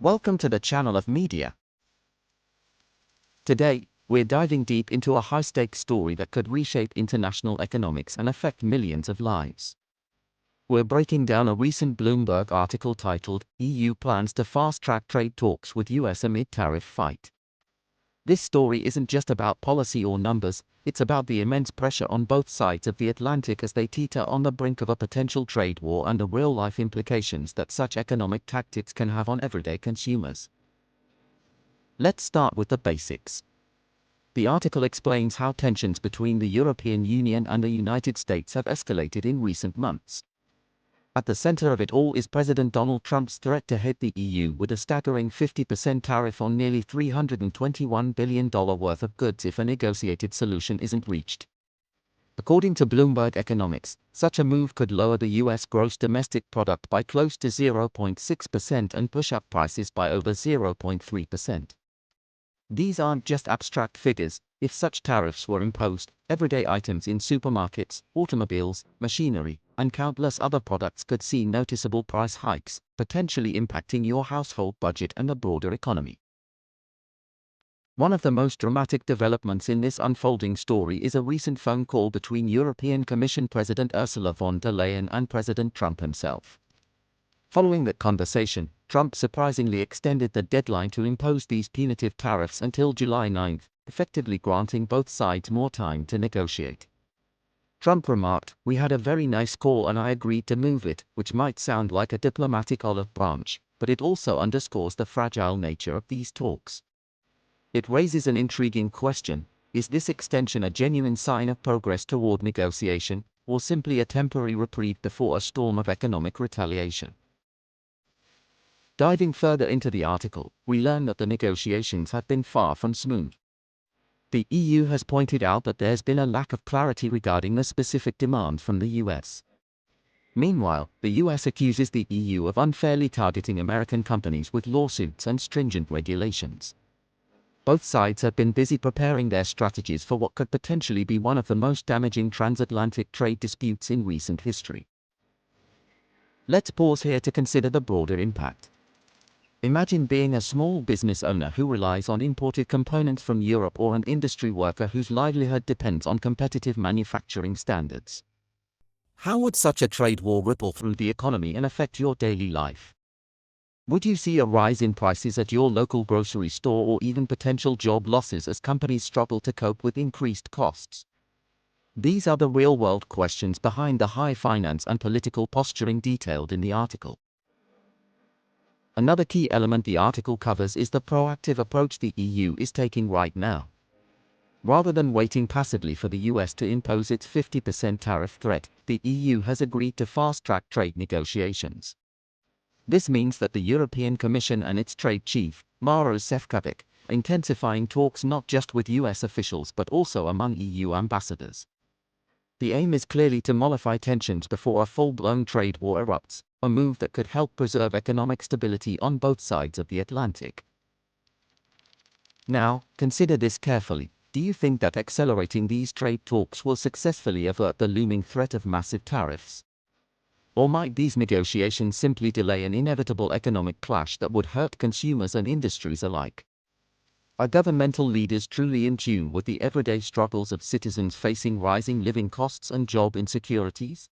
Welcome to the channel of media. Today, we're diving deep into a high-stakes story that could reshape international economics and affect millions of lives. We're breaking down a recent Bloomberg article titled, "EU Plans to Fast-Track Trade Talks with US Amid Tariff Fight." This story isn't just about policy or numbers, it's about the immense pressure on both sides of the Atlantic as they teeter on the brink of a potential trade war and the real-life implications that such economic tactics can have on everyday consumers. Let's start with the basics. The article explains how tensions between the European Union and the United States have escalated in recent months. At the center of it all is President Donald Trump's threat to hit the EU with a staggering 50% tariff on nearly $321 billion worth of goods if a negotiated solution isn't reached. According to Bloomberg Economics, such a move could lower the US gross domestic product by close to 0.6% and push up prices by over 0.3%. These aren't just abstract figures. If such tariffs were imposed, everyday items in supermarkets, automobiles, machinery, and countless other products could see noticeable price hikes, potentially impacting your household budget and the broader economy. One of the most dramatic developments in this unfolding story is a recent phone call between European Commission President Ursula von der Leyen and President Trump himself. Following that conversation, Trump surprisingly extended the deadline to impose these punitive tariffs until July 9, effectively granting both sides more time to negotiate. Trump remarked, "We had a very nice call and I agreed to move it," which might sound like a diplomatic olive branch, but it also underscores the fragile nature of these talks. It raises an intriguing question: is this extension a genuine sign of progress toward negotiation, or simply a temporary reprieve before a storm of economic retaliation? Diving further into the article, we learn that the negotiations have been far from smooth. The EU has pointed out that there's been a lack of clarity regarding the specific demand from the US. Meanwhile, the US accuses the EU of unfairly targeting American companies with lawsuits and stringent regulations. Both sides have been busy preparing their strategies for what could potentially be one of the most damaging transatlantic trade disputes in recent history. Let's pause here to consider the broader impact. Imagine being a small business owner who relies on imported components from Europe, or an industry worker whose livelihood depends on competitive manufacturing standards. How would such a trade war ripple through the economy and affect your daily life? Would you see a rise in prices at your local grocery store, or even potential job losses as companies struggle to cope with increased costs? These are the real-world questions behind the high finance and political posturing detailed in the article. Another key element the article covers is the proactive approach the EU is taking right now. Rather than waiting passively for the US to impose its 50% tariff threat, the EU has agreed to fast-track trade negotiations. This means that the European Commission and its trade chief, Maros Sefcovic, are intensifying talks not just with US officials but also among EU ambassadors. The aim is clearly to mollify tensions before a full-blown trade war erupts, a move that could help preserve economic stability on both sides of the Atlantic. Now, consider this carefully. Do you think that accelerating these trade talks will successfully avert the looming threat of massive tariffs? Or might these negotiations simply delay an inevitable economic clash that would hurt consumers and industries alike? Are governmental leaders truly in tune with the everyday struggles of citizens facing rising living costs and job insecurities?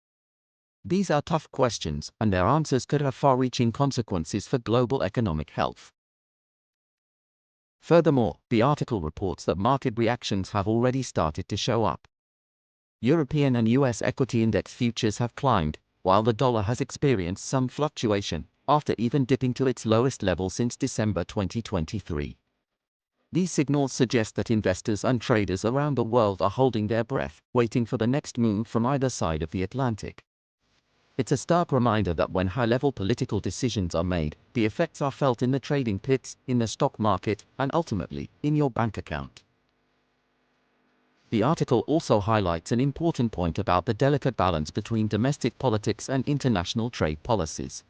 These are tough questions, and their answers could have far-reaching consequences for global economic health. Furthermore, the article reports that market reactions have already started to show up. European and US equity index futures have climbed, while the dollar has experienced some fluctuation, after even dipping to its lowest level since December 2023. These signals suggest that investors and traders around the world are holding their breath, waiting for the next move from either side of the Atlantic. It's a stark reminder that when high-level political decisions are made, the effects are felt in the trading pits, in the stock market, and ultimately, in your bank account. The article also highlights an important point about the delicate balance between domestic politics and international trade policies.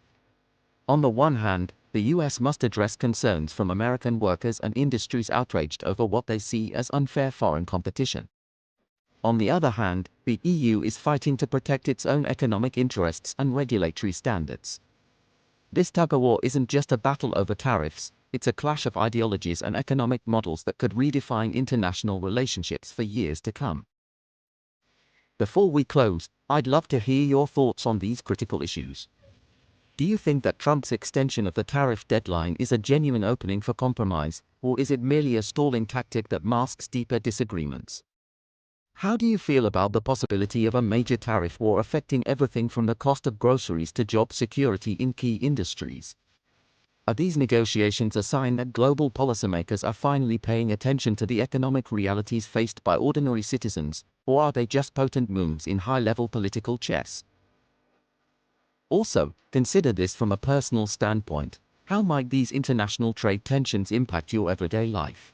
On the one hand, the US must address concerns from American workers and industries outraged over what they see as unfair foreign competition. On the other hand, the EU is fighting to protect its own economic interests and regulatory standards. This tug-of-war isn't just a battle over tariffs, it's a clash of ideologies and economic models that could redefine international relationships for years to come. Before we close, I'd love to hear your thoughts on these critical issues. Do you think that Trump's extension of the tariff deadline is a genuine opening for compromise, or is it merely a stalling tactic that masks deeper disagreements? How do you feel about the possibility of a major tariff war affecting everything from the cost of groceries to job security in key industries? Are these negotiations a sign that global policymakers are finally paying attention to the economic realities faced by ordinary citizens, or are they just potent moves in high-level political chess? Also, consider this from a personal standpoint. How might these international trade tensions impact your everyday life?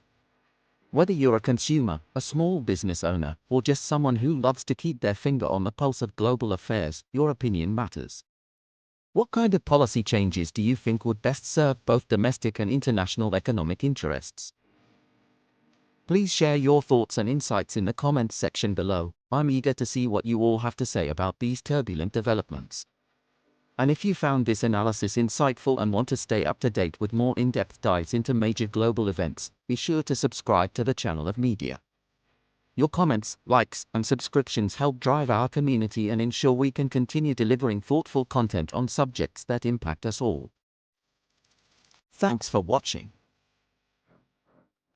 Whether you're a consumer, a small business owner, or just someone who loves to keep their finger on the pulse of global affairs, your opinion matters. What kind of policy changes do you think would best serve both domestic and international economic interests? Please share your thoughts and insights in the comments section below. I'm eager to see what you all have to say about these turbulent developments. And if you found this analysis insightful and want to stay up to date with more in-depth dives into major global events, be sure to subscribe to the channel of media. Your comments, likes, and subscriptions help drive our community and ensure we can continue delivering thoughtful content on subjects that impact us all. Thanks for watching.